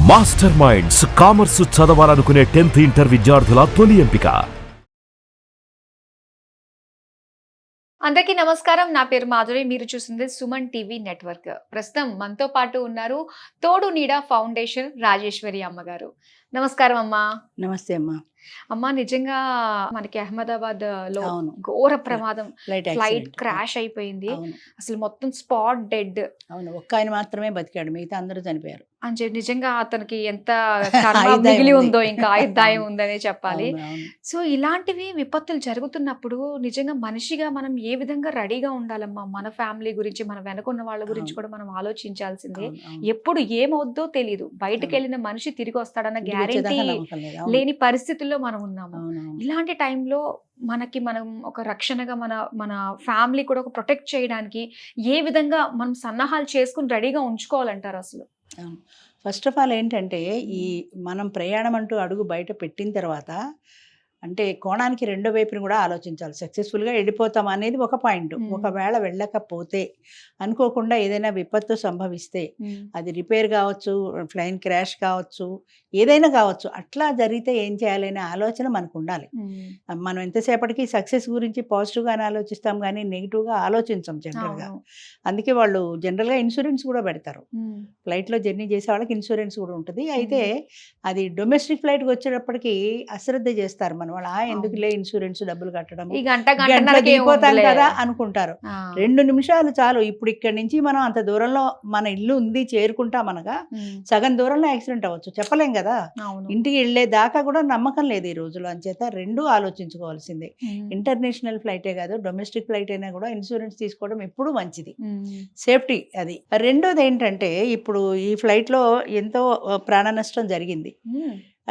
Master minds commerce చదవాలనుకునే 10th inter విద్యార్థుల తొలి ఎంపిక. అందరికీ నమస్కారం. నా పేరు మాధురి. మీరు చూస్తుంది సుమన్ టీవీ నెట్వర్క్. ప్రస్తుతం మనతో పాటు ఉన్నారు తోడు నీడ ఫౌండేషన్ రాజేశ్వరి అమ్మగారు. నమస్కారం అమ్మా. నమస్తే అమ్మా. అమ్మా, నిజంగా మనకి అహ్మదాబాద్ లో అవును. ఘోర ప్రమాదం, ఫ్లైట్ ఫ్లైట్ క్రాష్ అయిపోయింది. అవును. అసలు మొత్తం స్పాట్ డెడ్ అవును, ఒక్క ఆయన మాత్రమే బతికాడు, మిగతా అందరూ చనిపోయారు. అని చెప్పి నిజంగా అతనికి ఎంత కర్మ ఆయుర్దాయం మిగిలి ఉంది. ఉందో, ఇంకా ఆయుర్దాయం ఉందనే చెప్పాలి. అవును, అవును. సో ఇలాంటివి విపత్తులు జరుగుతున్నప్పుడు నిజంగా మనిషిగా మనం ఏ విధంగా రెడీగా ఉండాలమ్మా? మన ఫ్యామిలీ గురించి, మన వెనకున్న వాళ్ళ గురించి అవును. కూడా మనం ఆలోచించాల్సిందే. అవును, అవును. ఎప్పుడు ఏమవుద్దో తెలియదు. బయటకు అవును. వెళ్ళిన మనిషి తిరిగి వస్తాడన్న ఇంటికి గ్యారెంటీ వచ్చేదాకా నమ్మకం లేదు. అవును, లేని పరిస్థితుల్లో మనం ఉన్నాము. అవును, అవును. ఇలాంటి టైంలో మనం ఒక రక్షణగా మన మన ఫ్యామిలీ కూడా ఒక ప్రొటెక్ట్ చేయడానికి ఏ విధంగా మనం సన్నాహాలు చేసుకుని రెడీగా ఉంచుకోవాలంటారు అసలు? అవును. ఫస్ట్ ఆఫ్ ఆల్ ఏంటంటే, ఈ మనం ప్రయాణం అంటూ అడుగు బయట పెట్టిన తర్వాత అంటే కోణానికి రెండో వైపుని కూడా ఆలోచించాలి. సక్సెస్ఫుల్గా వెళ్ళిపోతాం అనేది ఒక పాయింట్. ఒకవేళ వెళ్ళకపోతే, అనుకోకుండా ఏదైనా విపత్తు సంభవిస్తే, అది రిపేర్ కావచ్చు, ప్లేన్ క్రాష్ కావచ్చు, ఏదైనా కావచ్చు, అట్లా జరిగితే ఏం చేయాలి అనే ఆలోచన మనకు ఉండాలి. మనం ఎంతసేపటికి సక్సెస్ గురించి పాజిటివ్గానే ఆలోచిస్తాం, కానీ నెగిటివ్గా ఆలోచించాం జనరల్గా. అందుకే వాళ్ళు జనరల్గా ఇన్సూరెన్స్ కూడా పెడతారు. ఫ్లైట్లో జర్నీ చేసే వాళ్ళకి ఇన్సూరెన్స్ కూడా ఉంటుంది. అయితే అది డొమెస్టిక్ ఫ్లైట్కి వచ్చేటప్పటికి అశ్రద్ధ చేస్తారు మన వాళ్ళు. ఎందుకులే ఇన్సూరెన్స్ డబ్బులు కట్టడం, ఈ గంట గంటలో దిగిపోతాం కదా అనుకుంటారు. 2 నిమిషాలు చాలు. ఇప్పుడు ఇక్కడ నుంచి మనం అంత దూరంలో మన ఇల్లు ఉంది, చేరుకుంటాం అనగా సగం దూరంలో యాక్సిడెంట్ అవ్వచ్చు, చెప్పలేం కదా. ఇంటికి వెళ్ళే దాకా కూడా నమ్మకం లేదు ఈ రోజులో. అంచేత రెండూ ఆలోచించుకోవాల్సిందే. ఇంటర్నేషనల్ ఫ్లైటే కాదు, డొమెస్టిక్ ఫ్లైట్ అయినా కూడా ఇన్సూరెన్స్ తీసుకోవడం ఎప్పుడూ మంచిది, సేఫ్టీ అది. రెండోది ఏంటంటే, ఇప్పుడు ఈ ఫ్లైట్లో ఎంతో ప్రాణ నష్టం జరిగింది.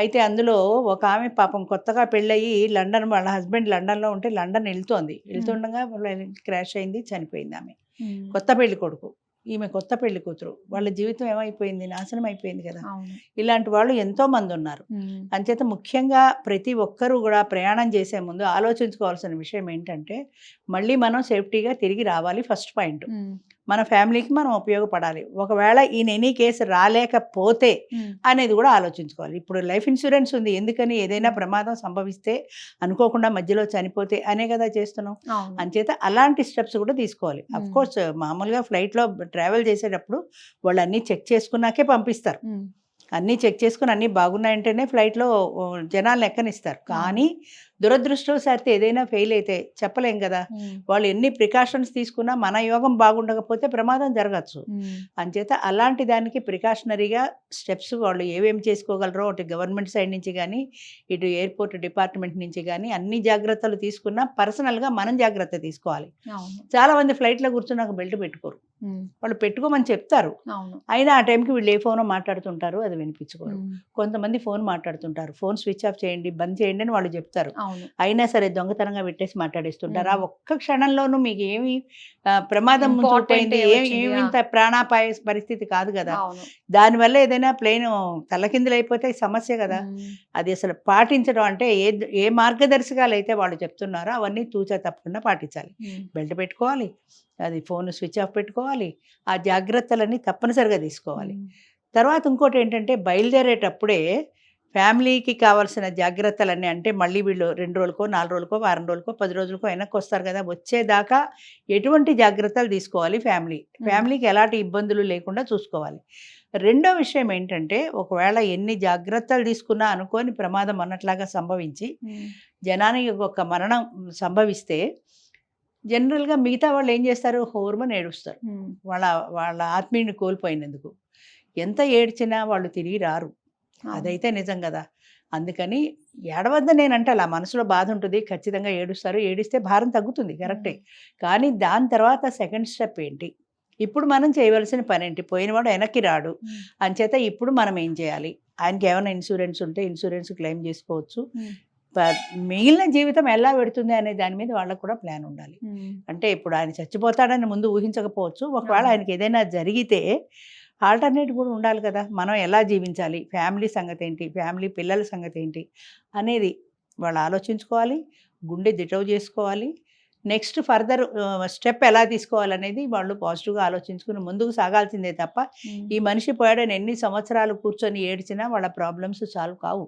అయితే అందులో ఒక ఆమె పాపం కొత్తగా పెళ్ళయి లండన్, వాళ్ళ హస్బెండ్ లండన్లో ఉంటే లండన్ వెళ్తుండగా క్రాష్ అయింది, చనిపోయింది ఆమె. కొత్త పెళ్లి కొడుకు, ఈమె కొత్త పెళ్లి కూతురు. వాళ్ళ జీవితం ఏమైపోయింది, నాశనం అయిపోయింది కదా. ఇలాంటి వాళ్ళు ఎంతో మంది ఉన్నారు. అంచేత ముఖ్యంగా ప్రతి ఒక్కరూ కూడా ప్రయాణం చేసే ముందు ఆలోచించుకోవాల్సిన విషయం ఏంటంటే, మళ్ళీ మనం సేఫ్టీగా తిరిగి రావాలి. ఫస్ట్ పాయింట్, మన ఫ్యామిలీకి మనం ఉపయోగపడాలి. ఒకవేళ ఈయన ఎనీ కేసు రాలేకపోతే అనేది కూడా ఆలోచించుకోవాలి. ఇప్పుడు లైఫ్ ఇన్సూరెన్స్ ఉంది, ఎందుకని ఏదైనా ప్రమాదం సంభవిస్తే, అనుకోకుండా మధ్యలో చనిపోతే అనే కదా చేస్తున్నాం. అంచేత అలాంటి స్టెప్స్ కూడా తీసుకోవాలి. అఫ్ కోర్స్ మామూలుగా ఫ్లైట్లో ట్రావెల్ చేసేటప్పుడు వాళ్ళు అన్నీ చెక్ చేసుకున్నాకే పంపిస్తారు. అన్నీ చెక్ చేసుకుని అన్నీ బాగున్నాయంటేనే ఫ్లైట్లో జనాలను ఎక్కనిస్తారు. కానీ దురదృష్టవశాత్తు ఏదైనా ఫెయిల్ అయితే చెప్పలేం కదా. వాళ్ళు ఎన్ని ప్రికాషన్స్ తీసుకున్నా మన యోగం బాగుండకపోతే ప్రమాదం జరగచ్చు. అంచేత అలాంటి దానికి ప్రికాషనరీగా స్టెప్స్ వాళ్ళు ఏమేమి చేసుకోగలరో, అటు గవర్నమెంట్ సైడ్ నుంచి కానీ, ఇటు ఎయిర్పోర్ట్ డిపార్ట్మెంట్ నుంచి కానీ అన్ని జాగ్రత్తలు తీసుకున్నా పర్సనల్గా మనం జాగ్రత్త తీసుకోవాలి. చాలామంది ఫ్లైట్లో కూర్చున్నాక బెల్ట్ పెట్టుకోరు. వాళ్ళు పెట్టుకోమని చెప్తారు, అయినా ఆ టైంకి వీళ్ళు ఏ ఫోనో మాట్లాడుతుంటారు, అది వినిపించుకోరు. కొంతమంది ఫోన్ మాట్లాడుతుంటారు, ఫోన్ స్విచ్ ఆఫ్ చేయండి, బంద్ చేయండి అని వాళ్ళు చెప్తారు, అయినా సరే దొంగతనంగా పెట్టేసి మాట్లాడేస్తుంటారు. ఆ ఒక్క క్షణంలోనూ మీకు ఏమి ప్రమాదం ముంచుకుపోయింది, ఏమి ఇంత ప్రాణాపాయ పరిస్థితి కాదు కదా. దానివల్ల ఏదైనా ప్లేన్ తలకిందులైపోతే సమస్య కదా. అది అసలు పాటించడం అంటే ఏ మార్గదర్శకాలు అయితే వాళ్ళు చెప్తున్నారో అవన్నీ తూచా తప్పకుండా పాటించాలి. బెల్ట్ పెట్టుకోవాలి, అది ఫోన్ స్విచ్ ఆఫ్ పెట్టుకోవాలి, ఆ జాగ్రత్తలన్నీ తప్పనిసరిగా తీసుకోవాలి. తర్వాత ఇంకోటి ఏంటంటే, బయలుదేరేటప్పుడే ఫ్యామిలీకి కావాల్సిన జాగ్రత్తలన్నీ, అంటే మళ్ళీ వీళ్ళు 2 రోజులకో 4 రోజులకో వారం రోజులకో 10 రోజులకో వెనక్కి వస్తారు కదా, వచ్చేదాకా ఎటువంటి జాగ్రత్తలు తీసుకోవాలి, ఫ్యామిలీకి ఎలాంటి ఇబ్బందులు లేకుండా చూసుకోవాలి. రెండో విషయం ఏంటంటే, ఒకవేళ ఎన్ని జాగ్రత్తలు తీసుకున్నా అనుకోని ప్రమాదం అన్నట్లాగా సంభవించి జనానికి ఒక మరణం సంభవిస్తే, జనరల్గా మిగతా వాళ్ళు ఏం చేస్తారు, హోర్మని ఏడుస్తారు వాళ్ళ ఆత్మీయుని కోల్పోయినందుకు. ఎంత ఏడ్చినా వాళ్ళు తిరిగి రారు, అదైతే నిజం కదా. అందుకని ఏడవద్దని నేనంటే, అలా మనసులో బాధ ఉంటుంది, ఖచ్చితంగా ఏడుస్తారు, ఏడిస్తే భారం తగ్గుతుంది, కరెక్టే. కానీ దాని తర్వాత సెకండ్ స్టెప్ ఏంటి, ఇప్పుడు మనం చేయవలసిన పని ఏంటి, పోయినవాడు వెనక్కి రాడు. అంచేత ఇప్పుడు మనం ఏం చేయాలి, ఆయనకి ఏమైనా ఇన్సూరెన్స్ ఉంటే ఇన్సూరెన్స్ క్లెయిమ్ చేసుకోవచ్చు. మిగిలిన జీవితం ఎలా పెడుతుంది అనే దాని మీద వాళ్ళకు కూడా ప్లాన్ ఉండాలి. అంటే ఇప్పుడు ఆయన చచ్చిపోతాడని ముందు ఊహించకపోవచ్చు, ఒకవేళ ఆయనకి ఏదైనా జరిగితే ఆల్టర్నేట్ కూడా ఉండాలి కదా. మనం ఎలా జీవించాలి, ఫ్యామిలీ సంగతి ఏంటి, ఫ్యామిలీ పిల్లల సంగతి ఏంటి అనేది వాళ్ళు ఆలోచించుకోవాలి, గుండె దిటవు చేసుకోవాలి. నెక్స్ట్ ఫర్దర్ స్టెప్ ఎలా తీసుకోవాలనేది వాళ్ళు పాజిటివ్గా ఆలోచించుకుని ముందుకు సాగాల్సిందే తప్ప ఈ మనిషి పోయాడని ఎన్ని సంవత్సరాలు కూర్చొని ఏడ్చినా వాళ్ళ ప్రాబ్లమ్స్ సాల్వ్ కావు.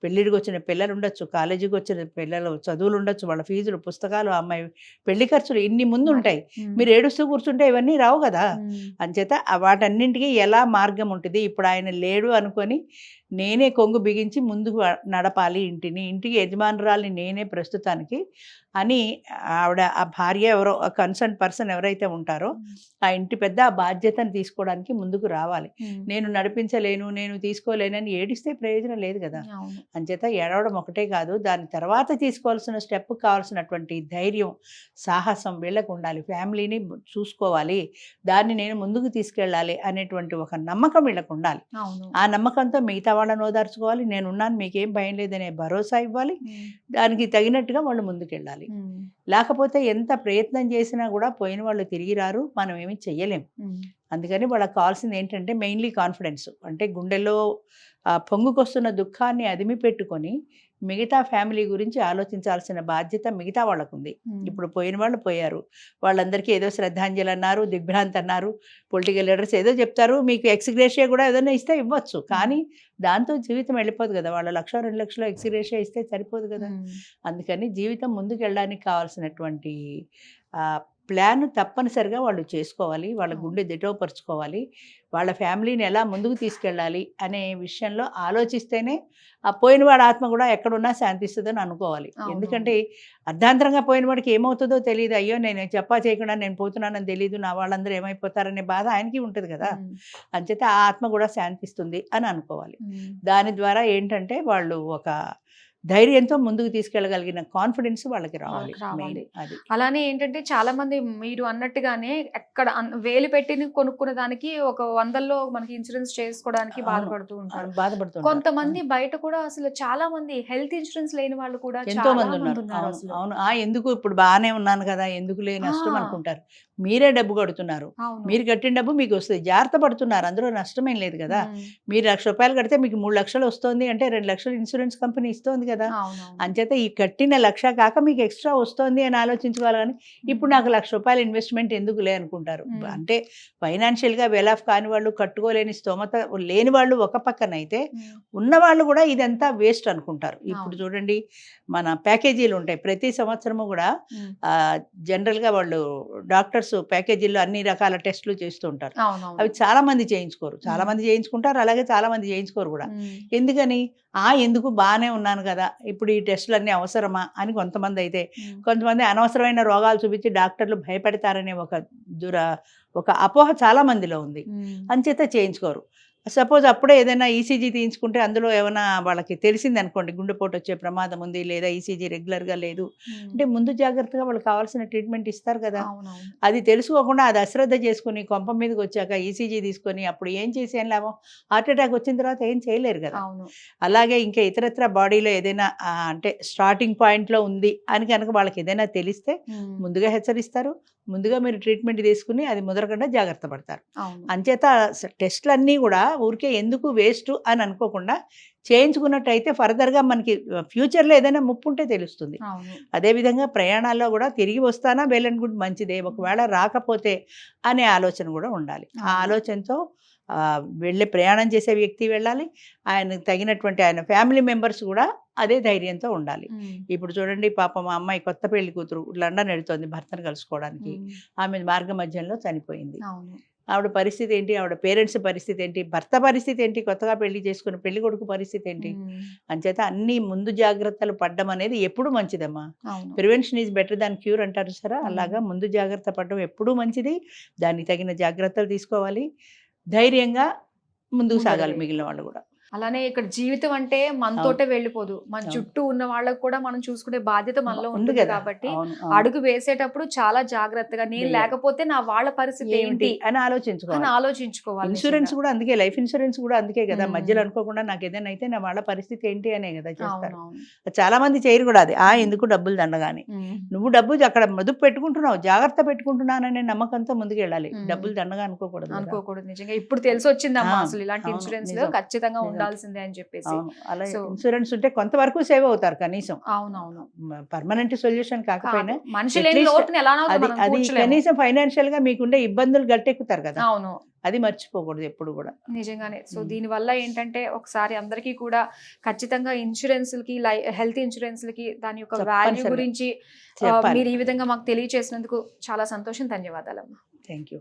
పెళ్ళిడికి వచ్చిన పిల్లలు ఉండొచ్చు, కాలేజీకి వచ్చిన పిల్లలు చదువులు ఉండొచ్చు, వాళ్ళ ఫీజులు, పుస్తకాలు, అమ్మాయి పెళ్లి ఖర్చులు ఇన్ని ముందు ఉంటాయి. మీరు ఏడుస్తూ కూర్చుంటే ఇవన్నీ రావు కదా. అంచేత వాటన్నింటికి ఎలా మార్గం ఉంటుంది. ఇప్పుడు ఆయన లేడు అనుకొని నేనే కొంగు బిగించి ముందుకు నడపాలి ఇంటికి యజమానురాల్ని నేనే ప్రస్తుతానికి అని ఆవిడ ఆ భార్య ఎవరో కన్సర్న్ పర్సన్ ఎవరైతే ఉంటారో ఆ ఇంటి పెద్ద ఆ బాధ్యతను తీసుకోవడానికి ముందుకు రావాలి. నేను నడిపించలేను, నేను తీసుకోలేనని ఏడిస్తే ప్రయోజనం లేదు కదా. అంచేత ఏడవడం ఒకటే కాదు, దాని తర్వాత తీసుకోవాల్సిన స్టెప్ కావాల్సినటువంటి ధైర్యం, సాహసం వీళ్ళకు ఉండాలి. ఫ్యామిలీని చూసుకోవాలి, దాన్ని నేను ముందుకు తీసుకెళ్ళాలి అనేటువంటి ఒక నమ్మకం వీళ్ళకు ఉండాలి. ఆ నమ్మకంతో మిగతా వాళ్ళని ఓదార్చుకోవాలి. నేనున్నాను, మీకేం భయం లేదనే భరోసా ఇవ్వాలి. దానికి తగినట్టుగా వాళ్ళు ముందుకెళ్ళాలి. లేకపోతే ఎంత ప్రయత్నం చేసినా కూడా పోయిన వాళ్ళు తిరిగి రారు, మనం ఏమి చెయ్యలేం. అందుకని వాళ్ళకి కావాల్సింది ఏంటంటే మెయిన్లీ కాన్ఫిడెన్స్. అంటే గుండెల్లో పొంగుకొస్తున్న దుఃఖాన్ని అదిమి పెట్టుకొని మిగతా ఫ్యామిలీ గురించి ఆలోచించాల్సిన బాధ్యత మిగతా వాళ్ళకు ఉంది. ఇప్పుడు పోయిన వాళ్ళు పోయారు, వాళ్ళందరికీ ఏదో శ్రద్ధాంజలి అన్నారు, దిగ్భ్రాంతి అన్నారు, పొలిటికల్ లీడర్స్ ఏదో చెప్తారు, మీకు ఎక్స్గ్రేషియా కూడా ఏదైనా ఇస్తే ఇవ్వచ్చు, కానీ దాంతో జీవితం వెళ్ళిపోదు కదా. వాళ్ళ 1,00,000 2 లక్షలు ఎక్స్గ్రేషియా ఇస్తే సరిపోదు కదా. అందుకని జీవితం ముందుకు వెళ్ళడానికి కావాల్సినటువంటి ప్లాన్ తప్పనిసరిగా వాళ్ళు చేసుకోవాలి. వాళ్ళ గుండె దిటోపరుచుకోవాలి. వాళ్ళ ఫ్యామిలీని ఎలా ముందుకు తీసుకెళ్ళాలి అనే విషయంలో ఆలోచిస్తేనే ఆ పోయిన వాడి ఆత్మ కూడా ఎక్కడున్నా శాంతిస్తుందని అనుకోవాలి. ఎందుకంటే అర్ధాంతరంగా పోయిన వాడికి ఏమవుతుందో తెలియదు. అయ్యో నేను చెప్పా చేయకుండా నేను పోతున్నానని తెలియదు, నా వాళ్ళందరూ ఏమైపోతారనే బాధ ఆయనకి ఉంటుంది కదా. అంచేత ఆ ఆత్మ కూడా శాంతిస్తుంది అని అనుకోవాలి. దాని ద్వారా ఏంటంటే వాళ్ళు ఒక ధైర్యంతో ముందుకు తీసుకెళ్ళగలిగిన కాన్ఫిడెన్స్ వాళ్ళకి రావాలి. అది అలానే ఏంటంటే చాలా మంది మీరు అన్నట్టుగానే ఎక్కడ వేలు పెట్టి కొనుక్కున్న దానికి ఒక 100లో మనకి ఇన్సూరెన్స్ చేసుకోవడానికి బాధపడుతూ కొంతమంది బయట కూడా అసలు చాలా మంది హెల్త్ ఇన్సూరెన్స్ లేని వాళ్ళు కూడా ఎంతో మంది ఉన్నారు. అవును, ఎందుకు ఇప్పుడు బాగానే ఉన్నాను కదా, ఎందుకు లేని నష్టం అనుకుంటారు. మీరే డబ్బు కడుతున్నారు, మీరు కట్టిన డబ్బు మీకు వస్తుంది, జాగ్రత్త పడుతున్నారు, అందులో నష్టమేం లేదు కదా. మీరు ₹1,00,000 కడితే మీకు 3 లక్షలు వస్తుంది అంటే 2 లక్షలు ఇన్సూరెన్స్ కంపెనీ ఇస్తుంది కదా. అంచేత ఈ కట్టిన 1,00,000 కాక మీకు ఎక్స్ట్రా వస్తుంది అని ఆలోచించుకోవాలి. కానీ ఇప్పుడు నాకు ₹1,00,000 ఇన్వెస్ట్మెంట్ ఎందుకు లే అనుకుంటారు. అంటే ఫైనాన్షియల్గా వెల్ ఆఫ్ కాని వాళ్ళు, కట్టుకోలేని స్తోమత లేని వాళ్ళు ఒక పక్కన అయితే, ఉన్నవాళ్ళు కూడా ఇదంతా వేస్ట్ అనుకుంటారు. ఇప్పుడు చూడండి, మన ప్యాకేజీలు ఉంటాయి ప్రతి సంవత్సరము కూడా. జనరల్గా వాళ్ళు డాక్టర్స్ ప్యాకేజీల్లో అన్ని రకాల టెస్టులు చేస్తూ ఉంటారు. అవి చాలా మంది చేయించుకోరు, చాలా మంది చేయించుకుంటారు, అలాగే చాలా మంది చేయించుకోరు కూడా. ఎందుకని? ఎందుకు బాగానే ఉన్నాను కదా, ఇప్పుడు ఈ టెస్టులు అన్నీ అవసరమా అని కొంతమంది అయితే, కొంతమంది అనవసరమైన రోగాలు చూపించి డాక్టర్లు భయపెడతారనే ఒక అపోహ చాలా మందిలో ఉంది. అంచేత చేయించుకోరు. సపోజ్ అప్పుడే ఏదైనా ఈసీజీ తీయించుకుంటే అందులో ఏమైనా వాళ్ళకి తెలిసింది అనుకోండి, గుండెపోటు వచ్చే ప్రమాదం ఉంది, లేదా ఈసీజీ రెగ్యులర్గా లేదు అంటే ముందు జాగ్రత్తగా వాళ్ళకి కావాల్సిన ట్రీట్మెంట్ ఇస్తారు కదా. అది తెలుసుకోకుండా అది అశ్రద్ధ చేసుకుని కొంప మీదకి వచ్చాక ఈసీజీ తీసుకొని అప్పుడు ఏం చేసి ఏం లాభం? హార్ట్ అటాక్ వచ్చిన తర్వాత ఏం చేయలేరు కదా. అలాగే ఇంకా ఇతరత్ర బాడీలో ఏదైనా అంటే స్టార్టింగ్ పాయింట్లో ఉంది అని కనుక వాళ్ళకి ఏదైనా తెలిస్తే ముందుగా హెచ్చరిస్తారు, ముందుగా మీరు ట్రీట్మెంట్ తీసుకుని అది ముదరకుండా జాగ్రత్త పడతారు. అంచేత టెస్టులన్నీ కూడా ఊరికే ఎందుకు వేస్ట్ అని అనుకోకుండా చేయించుకున్నట్టయితే ఫర్దర్గా మనకి ఫ్యూచర్లో ఏదైనా ముప్పు ఉంటే తెలుస్తుంది. అదేవిధంగా ప్రయాణాల్లో కూడా తిరిగి వస్తానా వెల్ అండ్ గుడ్, మంచిదే, ఒకవేళ రాకపోతే అనే ఆలోచన కూడా ఉండాలి. ఆ ఆలోచనతో వెళ్ళే ప్రయాణం చేసే వ్యక్తి వెళ్ళాలి, ఆయనకు తగినటువంటి ఆయన ఫ్యామిలీ మెంబర్స్ కూడా అదే ధైర్యంతో ఉండాలి. ఇప్పుడు చూడండి, పాపం మా అమ్మాయి కొత్త పెళ్లి కూతురు లండన్ వెళుతోంది భర్తను కలుసుకోవడానికి. ఆమె మార్గ మధ్యంలో చనిపోయింది. ఆవిడ పరిస్థితి ఏంటి, ఆవిడ పేరెంట్స్ పరిస్థితి ఏంటి, భర్త పరిస్థితి ఏంటి, కొత్తగా పెళ్లి చేసుకుని పెళ్లి కొడుకు పరిస్థితి ఏంటి. అంచేత అన్ని ముందు జాగ్రత్తలు పడ్డం అనేది ఎప్పుడు మంచిదమ్మా. Prevention is better than cure అంటారు సరే, అలాగా ముందు జాగ్రత్త పడడం ఎప్పుడూ మంచిది. దానికి తగిన జాగ్రత్తలు తీసుకోవాలి, ధైర్యంగా ముందుకు సాగాలి మిగిలిన వాళ్ళు కూడా. అలానే ఇక్కడ జీవితం అంటే మనతోటే వెళ్ళిపోదు, మన చుట్టూ ఉన్న వాళ్ళకు కూడా మనం చూసుకునే బాధ్యత మనలో ఉంది కాబట్టి అడుగు వేసేటప్పుడు చాలా జాగ్రత్తగా, నేను లేకపోతే నా వాళ్ళ పరిస్థితి ఏంటి అని ఆలోచించుకోవాలి. ఇన్సూరెన్స్ కూడా అందుకే, లైఫ్ ఇన్సూరెన్స్ కూడా అందుకే కదా, మధ్యలో అనుకోకుండా నాకు ఏదైనా అయితే నా వాళ్ళ పరిస్థితి ఏంటి అనే కదా చేస్తారు. చాలా మంది చేయరు కూడా అది. ఎందుకు డబ్బులు దండగాని, నువ్వు డబ్బు అక్కడ మదుపు పెట్టుకుంటున్నావు, జాగ్రత్త పెట్టుకుంటున్నాననే నమ్మకంతో ముందుకు వెళ్ళాలి, డబ్బులు దండగా అనుకోకూడదు. నిజంగా ఇప్పుడు తెలిసి వచ్చిందమ్మా అసలు ఇలాంటి ఇన్సూరెన్స్ ఖచ్చితంగా ఉండాల్సిందే అని చెప్పేసి. అలా So- ఇన్సూరెన్స్ ఉంటే కొంతవరకు సేవ్ అవుతారు కనీసం. అవునవును. పర్మనెంట్ సొల్యూషన్ కాకపోయినా మనిషి at లేని least లోతుని ఎలా అది కనీసం ఫైనాన్షియల్ గా మీకుండే ఇబ్బందులు గట్టెక్కుతారు కదా, అవును అది మర్చిపోకూడదు ఎప్పుడు కూడా. నిజంగానే. సో దీని వల్ల ఏంటంటే ఒకసారి అందరికీ కూడా ఖచ్చితంగా ఇన్సూరెన్స్లకి హెల్త్ ఇన్సూరెన్స్లకి దాని యొక్క వాల్యూ తప్పనిసరిగా గురించి చెప్పాలి. మీరు ఈ విధంగా మాకు తెలియచేసినందుకు చాలా సంతోషం. ధన్యవాదాలమ్మా. Thank you.